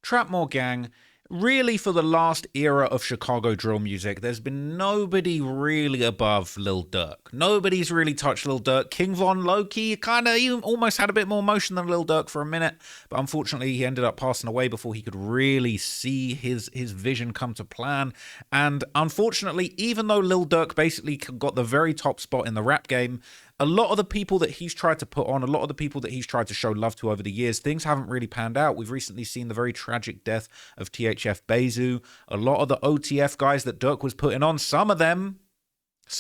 Trapmore Gang, really for the last era of Chicago drill music, there's been nobody really above Lil Durk. Nobody's really touched Lil Durk. King Von, low-key, he almost had a bit more motion than Lil Durk for a minute, but unfortunately he ended up passing away before he could really see his vision come to plan. And unfortunately, even though Lil Durk basically got the very top spot in the rap game, a lot of the people that he's tried to put on, a lot of the people that he's tried to show love to over the years, things haven't really panned out. We've recently seen the very tragic death of THF Bezu. A lot of the OTF guys that Durk was putting on, some of them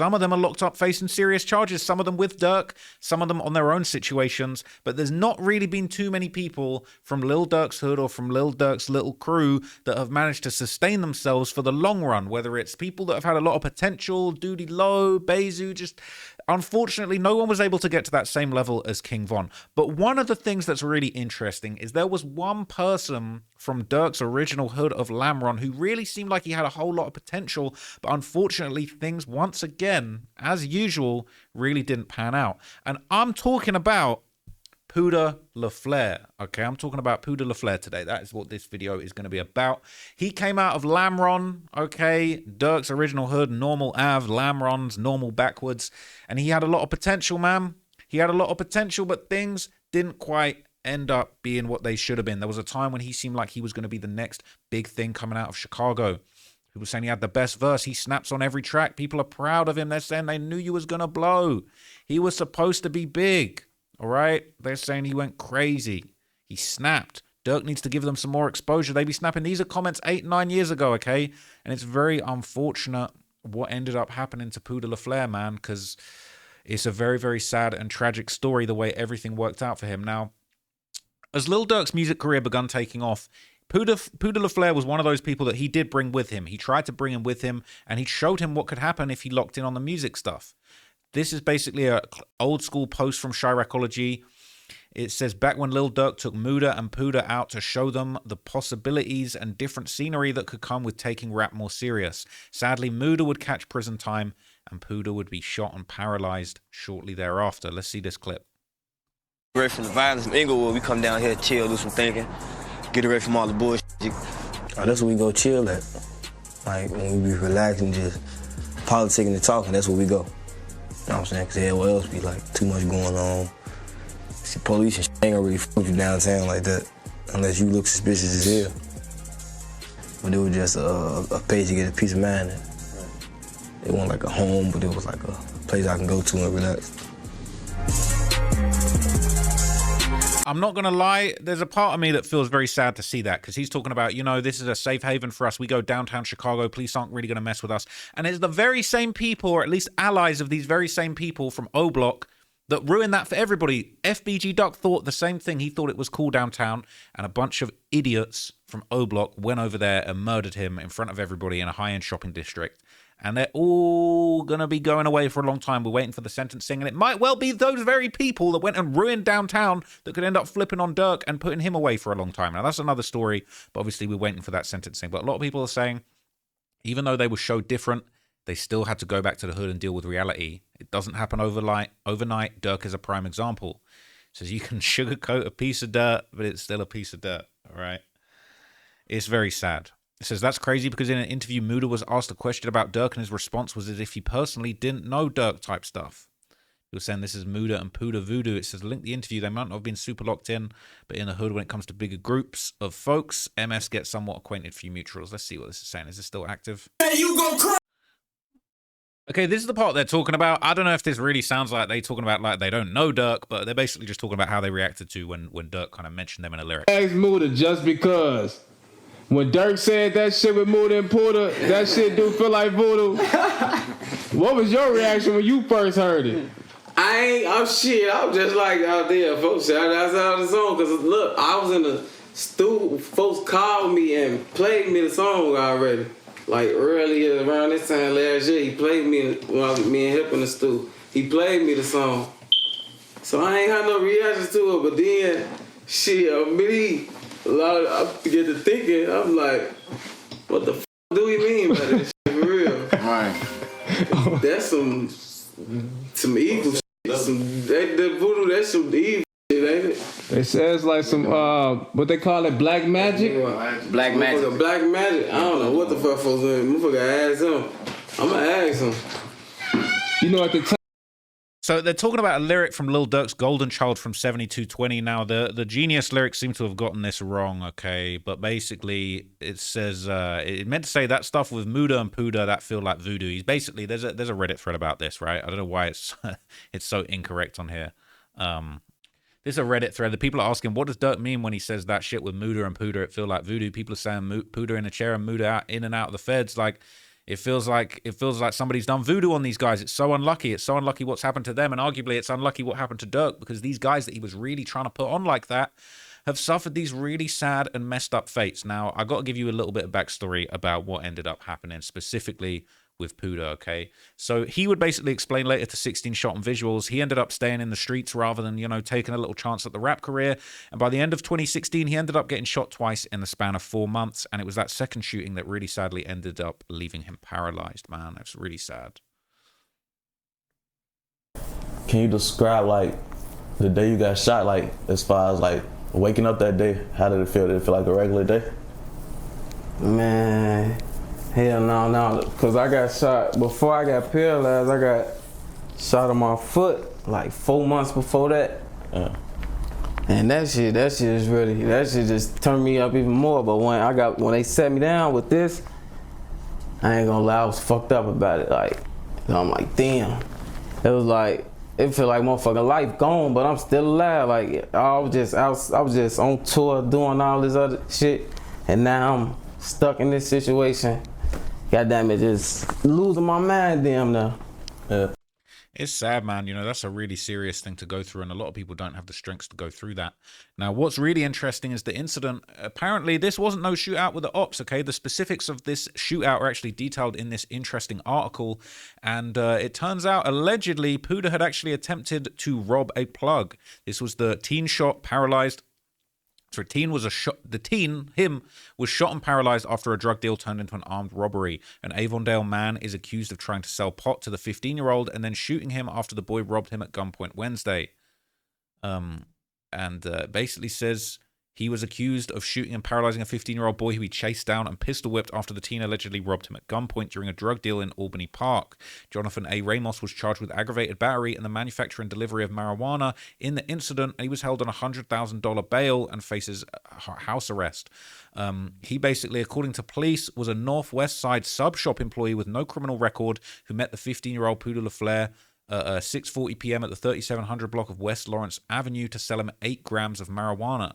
are locked up facing serious charges, some of them with Durk, some of them on their own situations, but there's not really been too many people from Lil Durk's hood or from Lil Durk's little crew that have managed to sustain themselves for the long run, whether it's people that have had a lot of potential, Doody Low, Bezu, just unfortunately no one was able to get to that same level as King Von. But one of the things that's really interesting is there was one person from Durk's original hood of Lamron who really seemed like he had a whole lot of potential, but unfortunately things once again, as usual, really didn't pan out. And I'm talking about Puda LaFleur. Okay, I'm talking about Puda LaFleur today. That is what this video is going to be about. He came out of Lamron, okay, Durk's original hood, normal Av, Lamron's normal backwards, and he had a lot of potential, man. He had a lot of potential, but things didn't quite end up being what they should have been. There was a time when he seemed like he was going to be the next big thing coming out of Chicago. People saying he had the best verse. He snaps on every track. People are proud of him. They're saying they knew you was going to blow. He was supposed to be big. All right? They're saying he went crazy. He snapped. Durk needs to give them some more exposure. They be snapping. These are comments 8, 9 years ago, okay? And it's very unfortunate what ended up happening to Puda LaFleur, man, because it's a very, very sad and tragic story the way everything worked out for him. Now, as Lil Durk's music career begun taking off, Puda LaFleur was one of those people that he did bring with him. He tried to bring him with him, and he showed him what could happen if he locked in on the music stuff. This is basically a old school post from Chiracology. It says, back when Lil Durk took Muda and Puda out to show them the possibilities and different scenery that could come with taking rap more serious. Sadly, Muda would catch prison time and Puda would be shot and paralyzed shortly thereafter. Let's see this clip. Away from the violence in Inglewood, we come down here, chill, do some thinking, get away from all the bullshit. Oh, that's where we go chill at. Like, when we be relaxing, just politicking and talking, that's where we go. You know what I'm saying? Because everywhere else be like too much going on. See, police and shit ain't gonna really fuck with you downtown like that unless you look suspicious as hell. But it was just a place to get a peace of mind in. It wasn't like a home, but it was like a place I can go to and relax. I'm not going to lie, there's a part of me that feels very sad to see that, because he's talking about, you know, this is a safe haven for us. We go downtown Chicago. Police aren't really going to mess with us. And it's the very same people, or at least allies of these very same people from O Block, that ruined that for everybody. FBG Duck thought the same thing. He thought it was cool downtown, and a bunch of idiots from O Block went over there and murdered him in front of everybody in a high-end shopping district. And they're all going to be going away for a long time. We're waiting for the sentencing. And it might well be those very people that went and ruined downtown that could end up flipping on Durk and putting him away for a long time. Now, that's another story. But obviously, we're waiting for that sentencing. But a lot of people are saying, even though they were showed different, they still had to go back to the hood and deal with reality. It doesn't happen overnight. Durk is a prime example. It says you can sugarcoat a piece of dirt, but it's still a piece of dirt. All right. It's very sad. It says, that's crazy because in an interview, Muda was asked a question about Durk and his response was as if he personally didn't know Durk type stuff. He was saying this is Muda and Puda Voodoo. It says, link the interview. They might not have been super locked in, but in the hood when it comes to bigger groups of folks, MS gets somewhat acquainted few mutuals. Let's see what this is saying. Is this still active? Hey, you go cry. Okay, this is the part they're talking about. I don't know if this really sounds like they talking about like they don't know Durk, but they're basically just talking about how they reacted to when Durk kind of mentioned them in a lyric. Ask Muda just because. When Durk said that shit with Muda and Puda, that shit do feel like voodoo. What was your reaction when you first heard it? I'm shit. I was just like out there, folks. That's out of the song. Cause look, I was in the stew. Folks called me and played me the song already. Like earlier around this time last year, he played me when me and Hip in the stew. He played me the song. So I ain't had no reaction to it. But then, shit, me. I get to thinking, I'm like, what the f do we mean by this shit for real? Right. That's some evil shit. That voodoo, that's some evil shit, ain't it? It says like some what they call it, black magic. Black magic. Black magic. I don't know what the fuck folks doing. Motherfucker ask him. I'ma ask him. You know, at the time. So they're talking about a lyric from Lil Durk's Golden Child from 7220. Now, the Genius lyrics seem to have gotten this wrong, okay? But basically, it says, it meant to say that stuff with Muda and Puda that feel like voodoo. He's basically, there's a Reddit thread about this, right? I don't know why it's it's so incorrect on here. There's a Reddit thread. The people are asking, what does Durk mean when he says that shit with Muda and Puda? It feel like voodoo. People are saying Puda in a chair and Muda out, in and out of the feds. Like, it feels like somebody's done voodoo on these guys. It's so unlucky. It's so unlucky what's happened to them, and arguably it's unlucky what happened to Durk, because these guys that he was really trying to put on like that have suffered these really sad and messed up fates. Now, I got to give you a little bit of backstory about what ended up happening, specifically with Puda, okay? So he would basically explain later to 16 Shot on Visuals, he ended up staying in the streets rather than, taking a little chance at the rap career. And by the end of 2016, he ended up getting shot twice in the span of 4 months. And it was that second shooting that really sadly ended up leaving him paralyzed, man. That's really sad. Can you describe, like, the day you got shot, like, as far as, like, waking up that day? How did it feel? Did it feel like a regular day? Man, hell no. Because I got shot, before I got paralyzed, I got shot on my foot like 4 months before that. And that shit just turned me up even more. But when they set me down with this, I ain't gonna lie, I was fucked up about it. Like, I'm like, damn. It was like, it feel like motherfucking life gone, but I'm still alive. Like, I was just on tour doing all this other shit, and now I'm stuck in this situation. Goddamn it, just losing my mind damn now. Yeah. It's sad, man. That's a really serious thing to go through, and a lot of people don't have the strength to go through that. Now, what's really interesting is the incident. Apparently, this wasn't no shootout with the ops, okay? The specifics of this shootout are actually detailed in this interesting article, and it turns out, allegedly, Puda had actually attempted to rob a plug. This was the teen shot, paralyzed. So him was shot and paralyzed after a drug deal turned into an armed robbery. An Avondale man is accused of trying to sell pot to the 15-year-old and then shooting him after the boy robbed him at gunpoint Wednesday. Basically says he was accused of shooting and paralyzing a 15-year-old boy who he chased down and pistol whipped after the teen allegedly robbed him at gunpoint during a drug deal in Albany Park. Jonathan A. Ramos was charged with aggravated battery and the manufacture and delivery of marijuana in the incident. He was held on a $100,000 bail and faces house arrest. He basically, according to police, was a Northwest Side sub shop employee with no criminal record who met the 15-year-old Puda LaFleur 6:40 p.m. at the 3700 block of West Lawrence Avenue to sell him 8 grams of marijuana.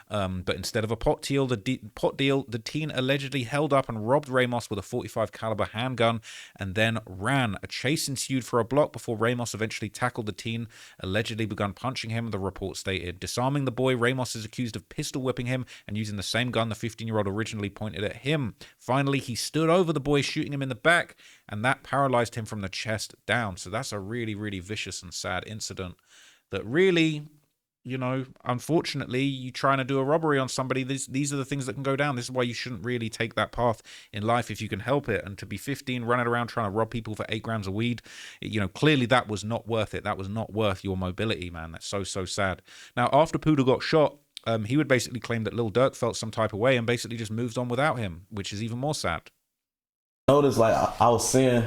But instead of a pot deal, the teen allegedly held up and robbed Ramos with a .45 caliber handgun and then ran. A chase ensued for a block before Ramos eventually tackled the teen, allegedly begun punching him, the report stated. Disarming the boy, Ramos is accused of pistol whipping him and using the same gun the 15-year-old originally pointed at him. Finally, he stood over the boy, shooting him in the back, and that paralyzed him from the chest down. So that's a really, really vicious and sad incident that really... unfortunately, you trying to do a robbery on somebody, these are the things that can go down. This is why you shouldn't really take that path in life if you can help it. And to be 15, running around trying to rob people for 8 grams of weed, clearly that was not worth it. That was not worth your mobility, man. That's so, so sad. Now, after Puda got shot, he would basically claim that Lil Durk felt some type of way and basically just moved on without him, which is even more sad. Notice, like, I was seeing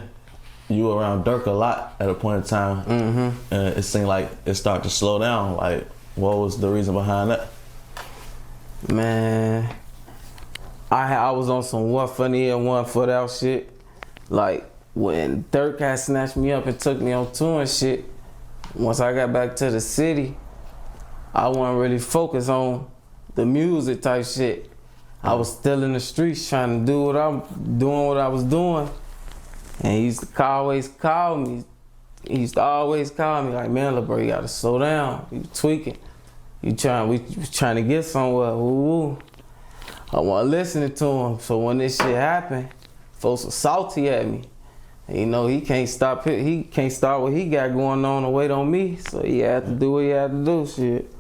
you around Durk a lot at a point in time, and it seemed like it started to slow down. Like, what was the reason behind that? Man, I was on some one foot in, one foot out shit. Like, when Durk had snatched me up and took me on tour and shit, once I got back to the city, I wasn't really focused on the music type shit. I was still in the streets trying to do what I was doing. And he used to always call me. He used to always call me like, man, little bro, you gotta slow down. You tweaking. We was trying to get somewhere. Woo. I wasn't listening to him. So when this shit happened, folks were salty at me. And, he can't stop it. He can't start what he got going on and wait on me. So he had to do what he had to do, shit.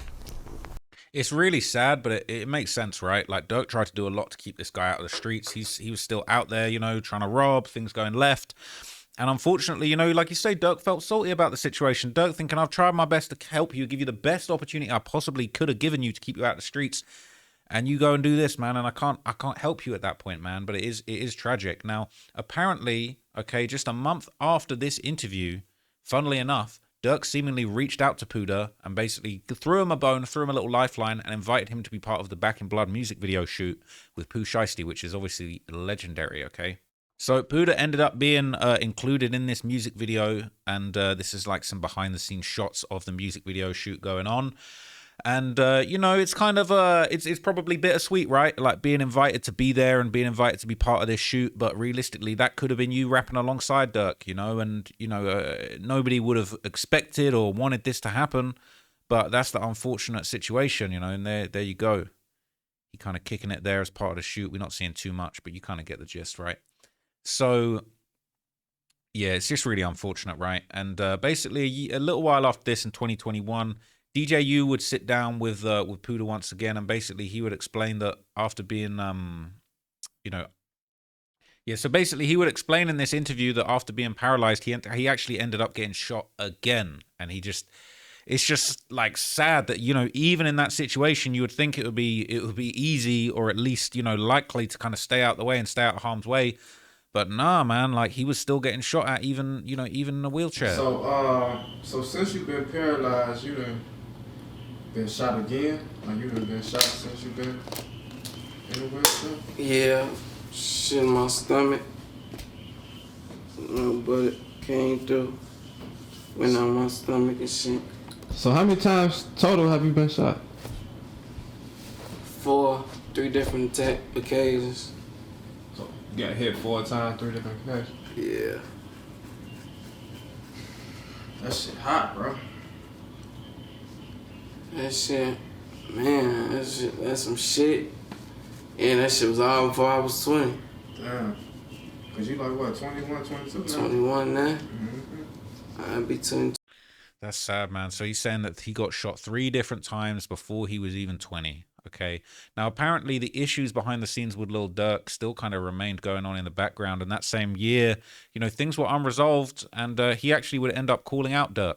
It's really sad, but it makes sense, right? Like, Durk tried to do a lot to keep this guy out of the streets. He was still out there, trying to rob, things going left. And unfortunately, you know, like you say, Durk felt salty about the situation. Durk thinking, I've tried my best to help you, give you the best opportunity I possibly could have given you to keep you out of the streets. And you go and do this, man, and I can't help you at that point, man. But it is tragic. Now, apparently, okay, just a month after this interview, funnily enough, Durk seemingly reached out to Puda and basically threw him a bone, threw him a little lifeline, and invited him to be part of the Back in Blood music video shoot with Pooh Shiesty, which is obviously legendary, okay? So Puda ended up being included in this music video, and this is like some behind-the-scenes shots of the music video shoot going on. And, you know, it's kind of, it's probably bittersweet, right? Like being invited to be there and being invited to be part of this shoot. But realistically, that could have been you rapping alongside Durk, you know, and, you know, nobody would have expected or wanted this to happen. But that's the unfortunate situation, you know, and there you go. He kind of kicking it there as part of the shoot. We're not seeing too much, but you kind of get the gist, right? So, yeah, it's just really unfortunate, right? And basically, a little while after this in 2021, DJ U would sit down with Puda once again, and basically he would explain that after being, you know, yeah. So basically, he would explain in this interview that after being paralyzed, he actually ended up getting shot again, and it's just like sad that, you know, even in that situation, you would think it would be easy, or at least, you know, likely to kind of stay out the way and stay out of harm's way. But nah, man, like he was still getting shot at, even, you know, even in a wheelchair. So since you've been paralyzed, you done been shot again? Like you done been shot since you've been in the wheelchair? Yeah, shit in my stomach. But it came through. Went on my stomach and shit. So how many times total have you been shot? 3 different occasions. So you got hit 4 times, 3 different occasions? Yeah. That shit hot, bro. That shit, man, that's some shit. And that shit was all before I was 20. Damn. Cause you like what, 21, 22 now? 21 now. Mm-hmm. I'd be 22. That's sad, man. So he's saying that he got shot 3 different times before he was even 20. Okay. Now, apparently the issues behind the scenes with Lil Durk still kind of remained going on in the background. And that same year, you know, things were unresolved, and he actually would end up calling out Durk.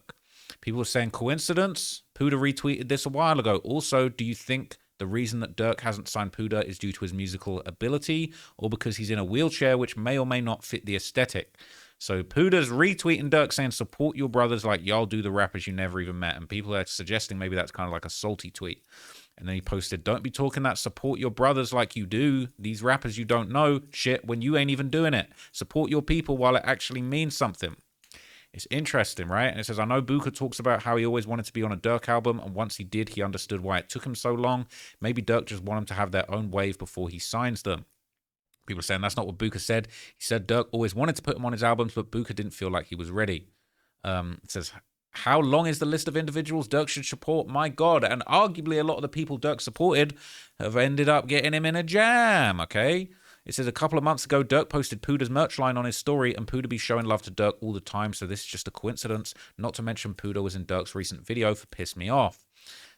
People were saying, coincidence? Puda retweeted this a while ago. Also, do you think the reason that Durk hasn't signed Puda is due to his musical ability, or because he's in a wheelchair, which may or may not fit the aesthetic? So Puda's retweeting Durk saying, support your brothers like y'all do the rappers you never even met. And people are suggesting maybe that's kind of like a salty tweet. And then he posted, don't be talking that support your brothers like you do these rappers you don't know shit when you ain't even doing it. Support your people while it actually means something. It's interesting, right? And it says, I know Booker talks about how he always wanted to be on a Durk album, and once he did, he understood why it took him so long. Maybe Durk just want him to have their own wave before he signs them. People are saying that's not what Booker said. He said Durk always wanted to put him on his albums, but Booker didn't feel like he was ready. It says, how long is the list of individuals Durk should support? My God. And arguably a lot of the people Durk supported have ended up getting him in a jam, okay? It says a couple of months ago, Durk posted Puda's merch line on his story, and Puda be showing love to Durk all the time, so this is just a coincidence. Not to mention Puda was in Durk's recent video for Piss Me Off.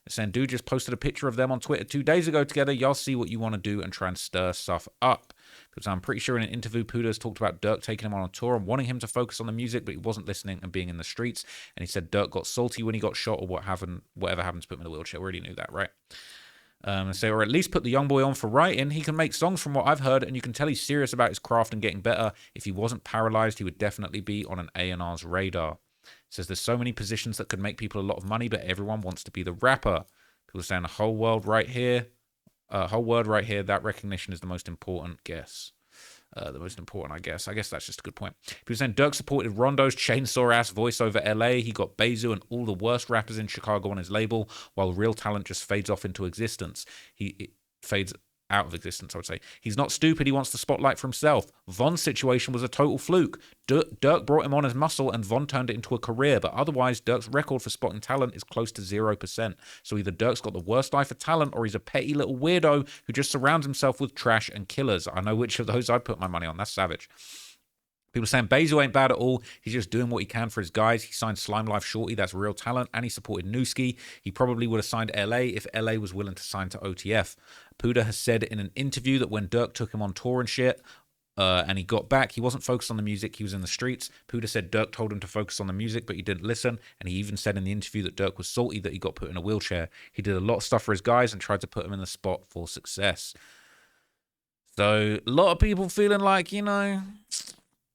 It's saying, dude just posted a picture of them on Twitter 2 days ago together. Y'all see what you want to do and try and stir stuff up. Because I'm pretty sure in an interview, Puda has talked about Durk taking him on a tour and wanting him to focus on the music, but he wasn't listening and being in the streets. And he said Durk got salty when he got shot, or whatever happened to put him in a wheelchair. We already knew that, right? Or at least put the young boy on for writing. He can make songs from what I've heard, and you can tell he's serious about his craft and getting better. If he wasn't paralyzed, he would definitely be on an A&R's radar. It says there's so many positions that could make people a lot of money, but everyone wants to be the rapper. People are saying the whole world right here. That recognition is the most important guess. The most important, I guess. I guess that's just a good point. People saying Durk supported Rondo's chainsaw-ass voice over LA. He got Bezu and all the worst rappers in Chicago on his label, while real talent just fades off into existence. It fades out of existence, I would say. He's not stupid. He wants the spotlight for himself. Von's situation was a total fluke. Durk brought him on as muscle, and Von turned it into a career. But otherwise, Durk's record for spotting talent is close to 0%. So either Durk's got the worst eye for talent, or he's a petty little weirdo who just surrounds himself with trash and killers. I know which of those I'd put my money on. That's savage. People saying Bezu ain't bad at all. He's just doing what he can for his guys. He signed Slime Life Shorty, that's real talent, and he supported Newski. He probably would have signed LA if LA was willing to sign to OTF. Puda has said in an interview that when Durk took him on tour and shit, and he got back. He wasn't focused on the music. He was in the streets. Puda said Durk told him to focus on the music, but he didn't listen. And he even said in the interview that Durk was salty that he got put in a wheelchair. He did a lot of stuff for his guys and tried to put them in the spot for success. So a lot of people feeling like, you know,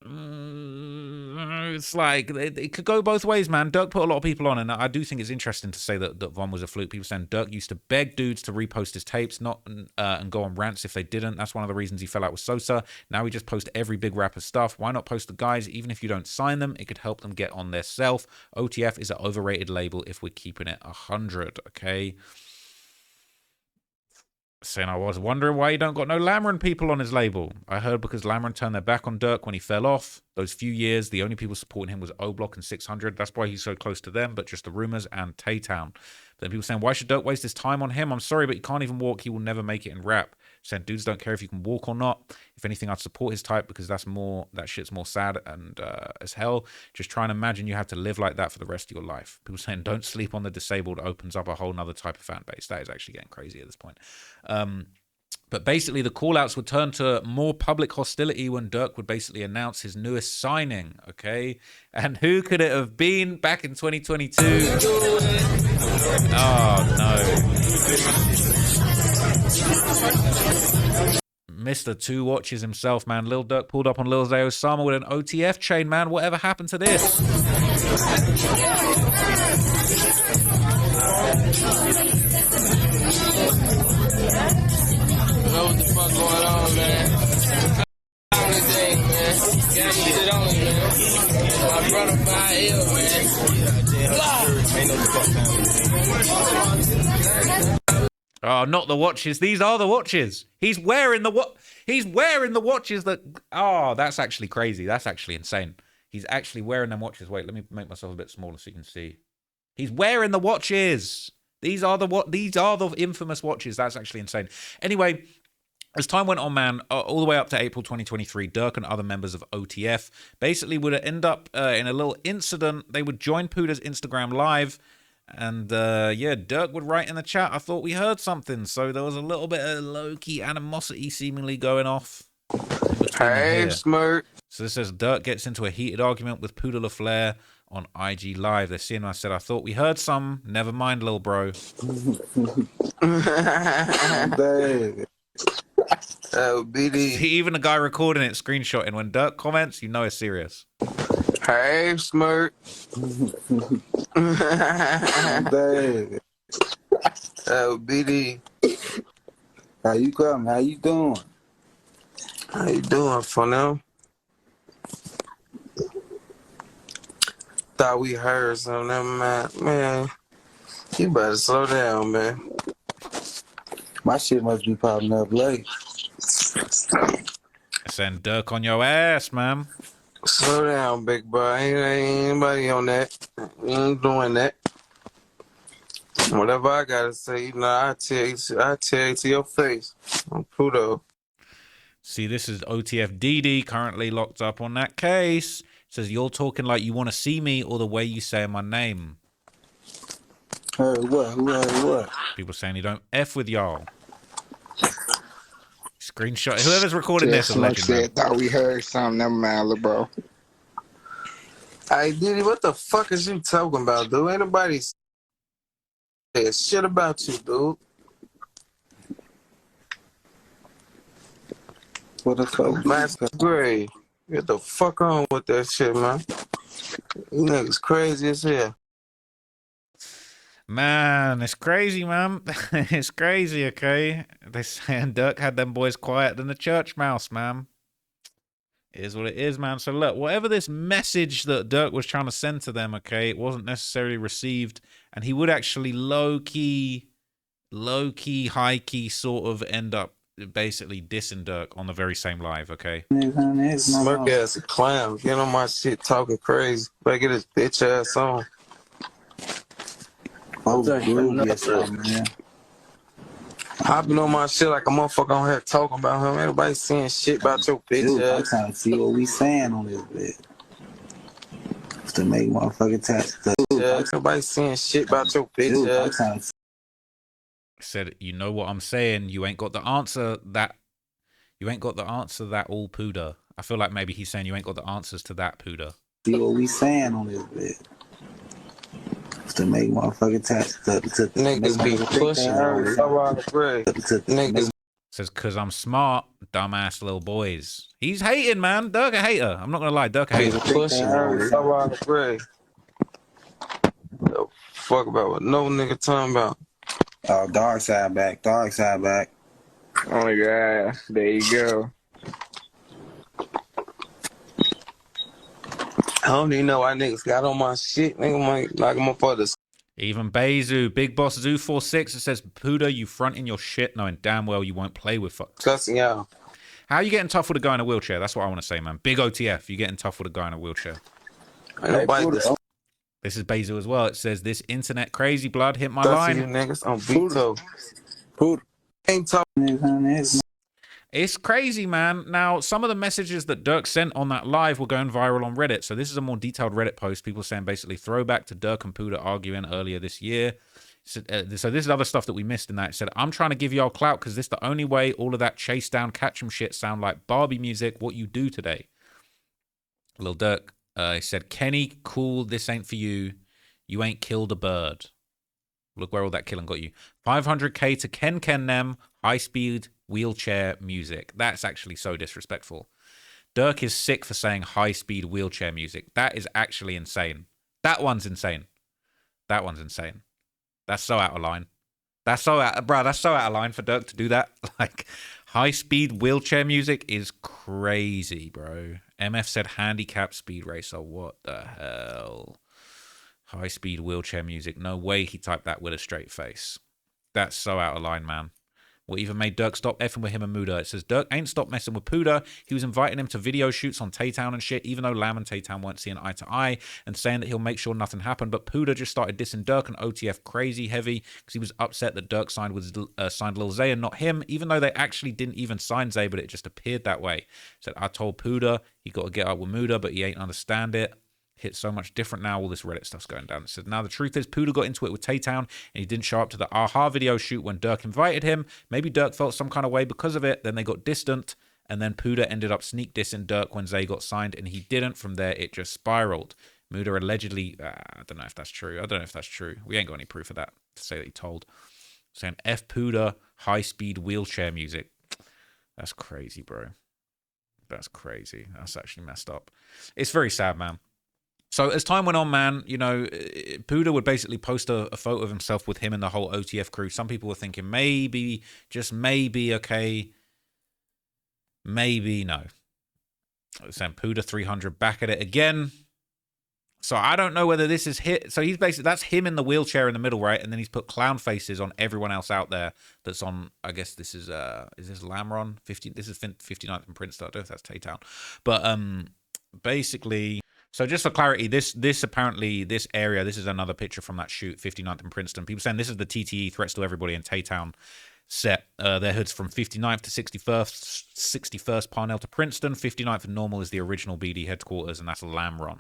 it's like it could go both ways, man. Durk put a lot of people on, and I do think it's interesting to say that Von was a fluke. People saying Durk used to beg dudes to repost his tapes, not and go on rants if they didn't. That's one of the reasons he fell out with Sosa. Now he just posts every big rapper stuff. Why not post the guys? Even if you don't sign them, it could help them get on their self. OTF is an overrated label if we're keeping it 100, okay? Saying I was wondering why he don't got no Lamron people on his label. I heard because Lamron turned their back on Durk when he fell off. Those few years, the only people supporting him was O-Block and 600. That's why he's so close to them, but just the rumors and Tay-Town. Then people saying, why should Durk waste his time on him? I'm sorry, but he can't even walk. He will never make it in rap. Saying dudes don't care if you can walk or not. If anything, I'd support his type because that shit's more sad and as hell. Just try and imagine you have to live like that for the rest of your life. People saying don't sleep on the disabled opens up a whole nother type of fan base. That is actually getting crazy at this point. But basically the call-outs would turn to more public hostility when Durk would basically announce his newest signing, okay? And who could it have been back in 2022? Oh, no. Mr. Two Watches himself, man. Lil Durk pulled up on Lil Zay Osama with an OTF chain, man. Whatever happened to this? Know what the fuck going on, man? Day, man. Got shit on it, man. My brother 5 ill, man. Oh, not the watches. These are the watches. He's wearing the watches that. Oh, that's actually crazy. That's actually insane. He's actually wearing them watches. Wait, let me make myself a bit smaller so you can see. He's wearing the watches. These are the infamous watches. That's actually insane. Anyway, as time went on, man, all the way up to April 2023, Durk and other members of OTF basically would end up in a little incident. They would join Pooda's Instagram Live, and Durk would write in the chat, I thought we heard something. So there was a little bit of low-key animosity seemingly going off. Hey, Smirk. So this says Durk gets into a heated argument with Puda LaFleur on IG Live. They're seeing I said, I thought we heard some. Never mind, little bro. Even the guy recording it, screenshotting. When Durk comments, you know it's serious. Hey, Smirk. BD. How you coming? How you doing? How you doing for now? Thought we heard something, man. You better slow down, man. My shit must be popping up late. Send Durk on your ass, man. Slow down, big boy. Ain't anybody on that. Ain't doing that. Whatever I gotta say, I tell you to your face. I'm Puda. See, this is OTF DD currently locked up on that case. Says you're talking like you want to see me or the way you say my name. Heard what? Who heard what? People saying he don't F with y'all. Screenshot. Whoever's recording this, a legend. Said, thought we heard something. Never mind, little bro. Hey, Diddy, what the fuck is you talking about, dude? Ain't nobody said shit about you, dude. What the fuck? Master Gray. Get the fuck on with that shit, man. You niggas crazy as hell. Man, it's crazy, man. It's crazy, okay? They saying Durk had them boys quiet than the church mouse, man. It is what it is, man. So look, whatever this message that Durk was trying to send to them, okay, it wasn't necessarily received. And he would actually low-key, high-key sort of end up basically dissing Durk on the very same live, okay? Smirk ass a clown. Get on my shit talking crazy. Better get his bitch ass on. Oh, man. Hopping on my shit like a motherfucker on here talking about him. Everybody saying shit about your bitch Dude, I'm ass. trying to see what we saying on this bit. To make motherfucking tax. Everybody saying shit about your bitch Dude, I'm ass. trying to Said, you know what I'm saying? You ain't got the answer that You ain't got the answer to that all, Puda. I feel like maybe he's saying you ain't got the answers to that, Puda. See what we saying on this bit. To make motherfucking tax. Niggas be pushing. Niggas. Says, cause I'm smart, dumbass little boys. He's hating, man. Durk a hater. I'm not gonna lie, Durk a hater. Pushing. The fuck about what no nigga talking about. Oh, dark side back. Dark side back. Oh yeah, there you go. I don't even know why niggas got on my shit. Nigga might knock him up for this. Even Bezu, Big Boss Zoo 46, it says, Puda, you fronting your shit knowing damn well you won't play with fucks. Cussing y'all. How are you getting tough with a guy in a wheelchair? That's what I want to say, man. Big OTF, you getting tough with a guy in a wheelchair. Ain't nobody This is Bezu as well. It says, this internet crazy blood hit my cussing line. you niggas on Vito. Puda. Ain't talking. It's crazy, man. Now, some of the messages that Durk sent on that live were going viral on Reddit. So this is a more detailed Reddit post. People saying basically throwback to Durk and Puda arguing earlier this year. So this is other stuff that we missed in that. It said, I'm trying to give y'all clout because this the only way all of that chase down, catch 'em shit sound like Barbie music. What you do today. Lil Durk, he said, Kenny, cool, this ain't for you. You ain't killed a bird. Look where all that killing got you. 500K to Ken them, high speed wheelchair music. That's actually so disrespectful. Durk is sick for saying high speed wheelchair music. That is actually insane. That one's insane. That one's insane. That's so out of line. That's so out of line for Durk to do that. Like, high speed wheelchair music is crazy, bro. MF said handicap speed racer. What the hell? High speed wheelchair music. No way he typed that with a straight face. That's so out of line, man. What even made Durk stop effing with him and Muda? It says Durk ain't stopped messing with Puda. He was inviting him to video shoots on Tay-Town and shit, even though Lam and Tay-Town weren't seeing eye to eye and saying that he'll make sure nothing happened. But Puda just started dissing Durk and OTF crazy heavy because he was upset that Durk signed Lil Zay and not him, even though they actually didn't even sign Zay, but it just appeared that way. Said, I told Puda he got to get up with Muda, but he ain't understand it. Hit so much different now. All this Reddit stuff's going down. It says, now the truth is Puda got into it with Tay-Town and he didn't show up to the Aha video shoot when Durk invited him. Maybe Durk felt some kind of way because of it. Then they got distant and then Puda ended up sneak dissing Durk when Zay got signed and he didn't. From there, it just spiraled. Muda allegedly, I don't know if that's true. We ain't got any proof of that to say that he told. Saying F Puda, high-speed wheelchair music. That's crazy, bro. That's crazy. That's actually messed up. It's very sad, man. So as time went on, man, you know, Puda would basically post a photo of himself with him and the whole OTF crew. Some people were thinking maybe, just maybe, okay, maybe no. Saying Puda 300 back at it again. So I don't know whether this is hit. So he's basically, that's him in the wheelchair in the middle, right? And then he's put clown faces on everyone else out there that's on, I guess this is this Lamron? This is 59th and Princeton. I don't know if that's Tay-Town. But basically... So just for clarity, this apparently, this area, this is another picture from that shoot, 59th and Princeton. People saying this is the TTE, Threats to Everybody in Tay-Town set. Their hoods from 59th to 61st Parnell to Princeton. 59th and Normal is the original BD headquarters, and that's Lamron.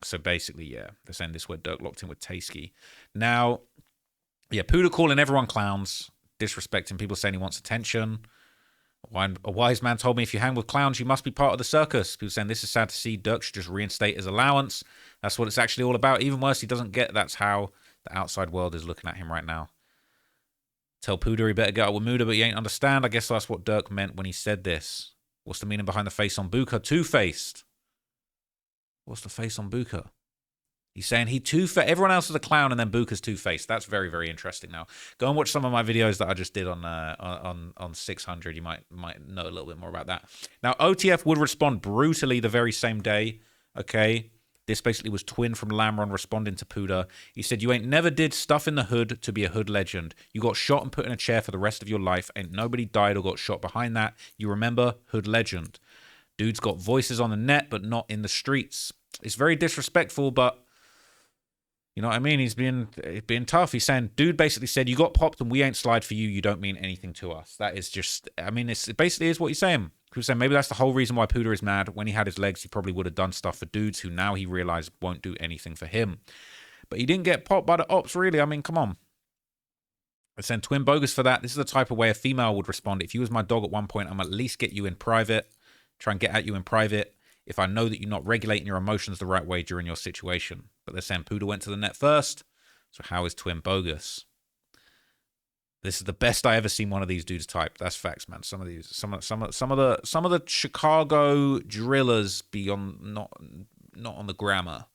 So basically, yeah, they're saying this is where Durk locked in with Taysky. Now, yeah, Puda calling everyone clowns, disrespecting people, saying he wants attention. A wise man told me if you hang with clowns, you must be part of the circus. People saying this is sad to see. Durk should just reinstate his allowance. That's what it's actually all about. Even worse, he doesn't get that's how the outside world is looking at him right now. Tell Puda he better get up with Muda, but he ain't understand. I guess that's what Durk meant when he said this. What's the meaning behind the face on Buka? Two-faced. What's the face on Buka? He's saying everyone else is a clown and then Buka's two-faced. That's very, very interesting now. Go and watch some of my videos that I just did on 600. You might know a little bit more about that. Now, OTF would respond brutally the very same day. Okay? This basically was Twin from Lamron responding to Puda. He said, you ain't never did stuff in the hood to be a hood legend. You got shot and put in a chair for the rest of your life. Ain't nobody died or got shot behind that. You remember? Hood legend. Dude's got voices on the net, but not in the streets. It's very disrespectful, but... You know what I mean? He's being tough. He's saying, dude basically said, you got popped and we ain't slide for you. You don't mean anything to us. That is just, I mean, it basically is what he's saying. He was saying maybe that's the whole reason why Puda is mad. When he had his legs, he probably would have done stuff for dudes who now he realized won't do anything for him. But he didn't get popped by the ops, really. I mean, come on. I send Twin bogus for that. This is the type of way a female would respond. If you was my dog at one point, I'm at least get you in private, try and get at you in private if I know that you're not regulating your emotions the right way during your situation. But they're saying Puda went to the net first. So how is Twin bogus? This is the best I ever seen one of these dudes type. That's facts, man. Some of the Chicago drillers be on not on the grammar.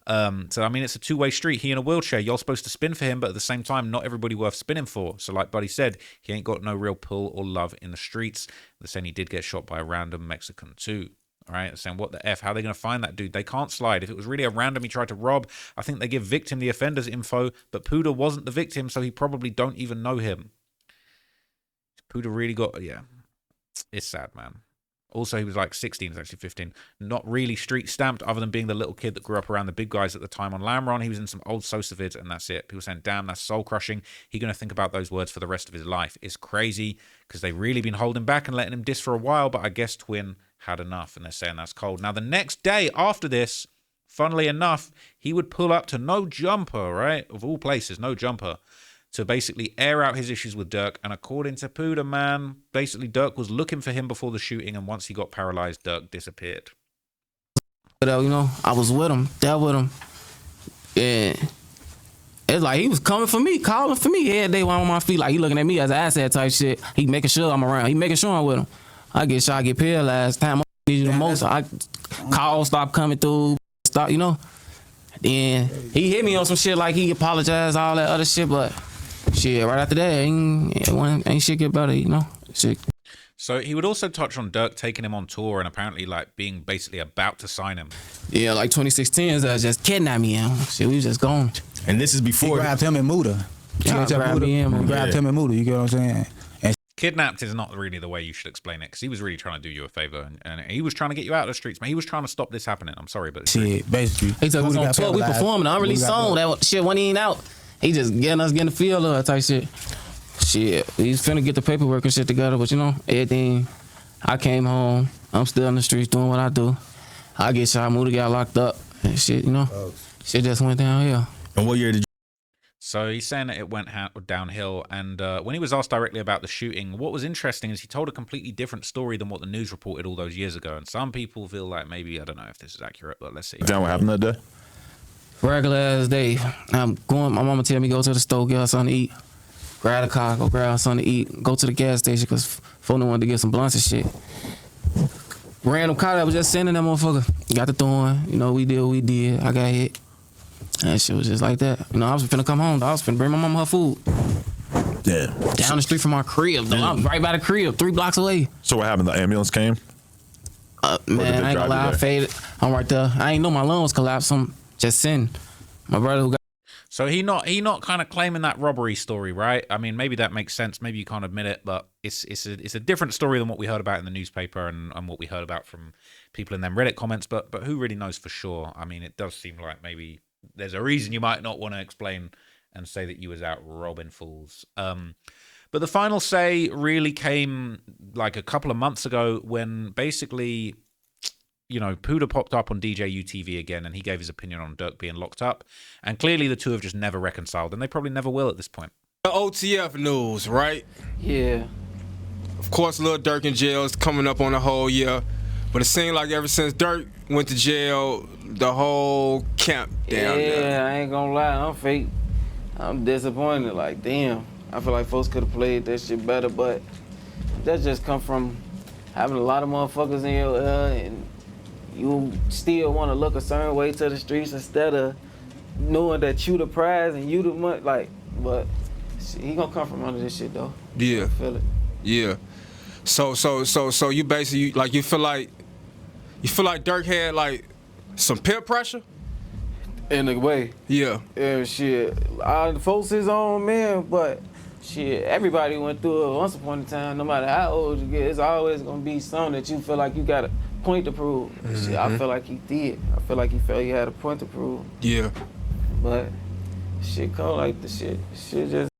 So I mean, it's a two-way street. He in a wheelchair. You're supposed to spin for him, but at the same time, not everybody worth spinning for. So like Buddy said, he ain't got no real pull or love in the streets. They're saying he did get shot by a random Mexican too. All right, they're saying what the F? How are they going to find that dude? They can't slide. If it was really a random he tried to rob, I think they give victim the offender's info, but Puda wasn't the victim, so he probably don't even know him. Puda really got, yeah, it's sad, man. Also, he was like 16, he's actually 15. Not really street stamped, other than being the little kid that grew up around the big guys at the time on Lamron. He was in some old Sosa vids, and that's it. People saying, damn, that's soul crushing. He's going to think about those words for the rest of his life. It's crazy, because they've really been holding back and letting him diss for a while, but I guess Twin had enough, and they're saying that's cold. Now, the next day after this, funnily enough, he would pull up to No Jumper, right? Of all places, No Jumper, to basically air out his issues with Durk. And according to Puda, man, basically Durk was looking for him before the shooting, and once he got paralyzed, Durk disappeared. But, you know, I was with him, there with him, and it's like he was coming for me, calling for me every day when I'm on my feet. Like, he looking at me as an asset type shit. He making sure I'm around. He making sure I'm with him. I get shot, get paralyzed. Time I need you the most. I call, stop coming through, stop, you know. Then he hit me on some shit like he apologized, all that other shit, but shit, right after that, ain't shit get better, you know. Shit. So he would also touch on Durk taking him on tour and apparently like being basically about to sign him. Yeah, like 2016, just kidnapped me, shit, we was just gone. And this is before he grabbed him and Muda. Grabbed him and Muda, you get what I'm saying? And kidnapped is not really the way you should explain it, because he was really trying to do you a favor, and he was trying to get you out of the streets, man. He was trying to stop this happening. I'm sorry, but shit, basically. He took us on tour, we performing, unreleased song, that shit wasn't even out. He just getting the feel of it type shit. Shit, he's finna get the paperwork and shit together, but you know, everything. I came home, I'm still in the streets doing what I do. I get shot, Muda got locked up, and shit, you know. Shit just went downhill. And what year did you? So he's saying that it went downhill, and when he was asked directly about the shooting, what was interesting is he told a completely different story than what the news reported all those years ago, and some people feel like maybe, I don't know if this is accurate, but let's see. What happened that day? Regular ass day. I'm going, my mama tell me go to the store, get her something to eat. Grab the car, go grab her something to eat. Go to the gas station, because phone wanted to get some blunts and shit. Random car that was just sending that motherfucker. Got the throwing, you know, we did what we did. I got hit. And shit was just like that. You know, I was finna come home, I was finna bring my mama her food. Yeah. Down the street from our crib, though. I'm right by the crib, 3 blocks away. So what happened? The ambulance came? Man, I ain't gonna lie, I faded. I'm right there. I ain't know my lungs collapsed. I'm just sitting. My brother who got. So he not kind of claiming that robbery story, right? I mean, maybe that makes sense. Maybe you can't admit it, but it's a different story than what we heard about in the newspaper and what we heard about from people in them Reddit comments. But who really knows for sure? I mean, it does seem like maybe there's a reason you might not want to explain and say that you was out robbing fools. But the final say really came like a couple of months ago when basically, you know, Puda popped up on DJ UTV again, and he gave his opinion on Durk being locked up. And clearly the two have just never reconciled, and they probably never will at this point. The OTF news, right? Yeah. Of course, Lil Durk in jail is coming up on the whole year. But it seemed like ever since Durk went to jail, the whole camp down there. Yeah, I ain't gonna lie, I'm fake. I'm disappointed. Like, damn. I feel like folks could have played that shit better, but that just come from having a lot of motherfuckers in your and you still want to look a certain way to the streets instead of knowing that you the prize and you the money. Like, but shit, he gonna come from under this shit though. Yeah. I feel it. Yeah. So you basically like you feel like Durk had like some peer pressure? In a way. Yeah. Yeah, shit. All the folks is on, man, but shit, everybody went through it once upon a time. No matter how old you get, it's always gonna be something that you feel like you got a point to prove. Shit, I feel like he did. I feel like he felt he had a point to prove. Yeah. But shit cold like the shit. Shit just.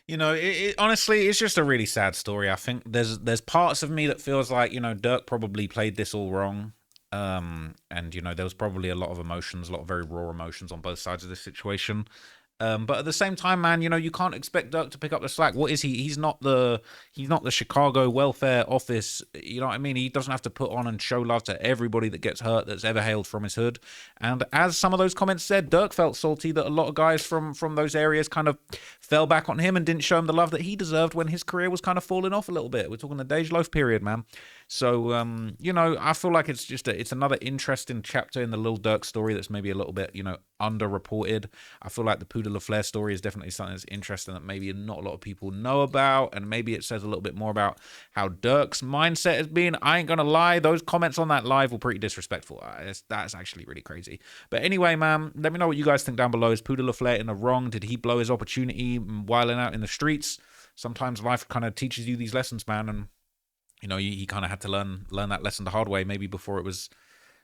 You know, honestly, it's just a really sad story. I think there's parts of me that feels like, you know, Durk probably played this all wrong. And, you know, there was probably a lot of emotions, a lot of very raw emotions on both sides of this situation. But at the same time, man, you know, you can't expect Durk to pick up the slack. What is he? He's not the Chicago welfare office. You know what I mean? He doesn't have to put on and show love to everybody that gets hurt that's ever hailed from his hood. And as some of those comments said, Durk felt salty that a lot of guys from those areas kind of fell back on him and didn't show him the love that he deserved when his career was kind of falling off a little bit. We're talking the Dej Loaf period, man. So, you know, I feel like it's just it's another interesting chapter in the Lil Durk story that's maybe a little bit, you know, underreported. I feel like the Puda LaFleur story is definitely something that's interesting that maybe not a lot of people know about, and maybe it says a little bit more about how Durk's mindset has been. I ain't gonna lie, those comments on that live were pretty disrespectful. That's actually really crazy. But anyway, man, let me know what you guys think down below. Is Puda LaFleur in the wrong? Did he blow his opportunity whiling out in the streets? Sometimes life kind of teaches you these lessons, man, and you know, he kind of had to learn that lesson the hard way, maybe before it was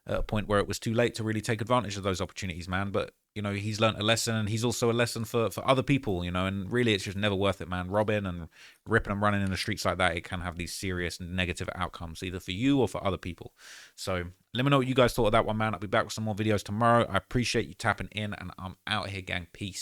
at a point where it was too late to really take advantage of those opportunities, man. But, you know, he's learned a lesson, and he's also a lesson for other people, you know, and really it's just never worth it, man. Robbing and ripping and running in the streets like that, it can have these serious negative outcomes, either for you or for other people. So let me know what you guys thought of that one, man. I'll be back with some more videos tomorrow. I appreciate you tapping in, and I'm out here, gang. Peace.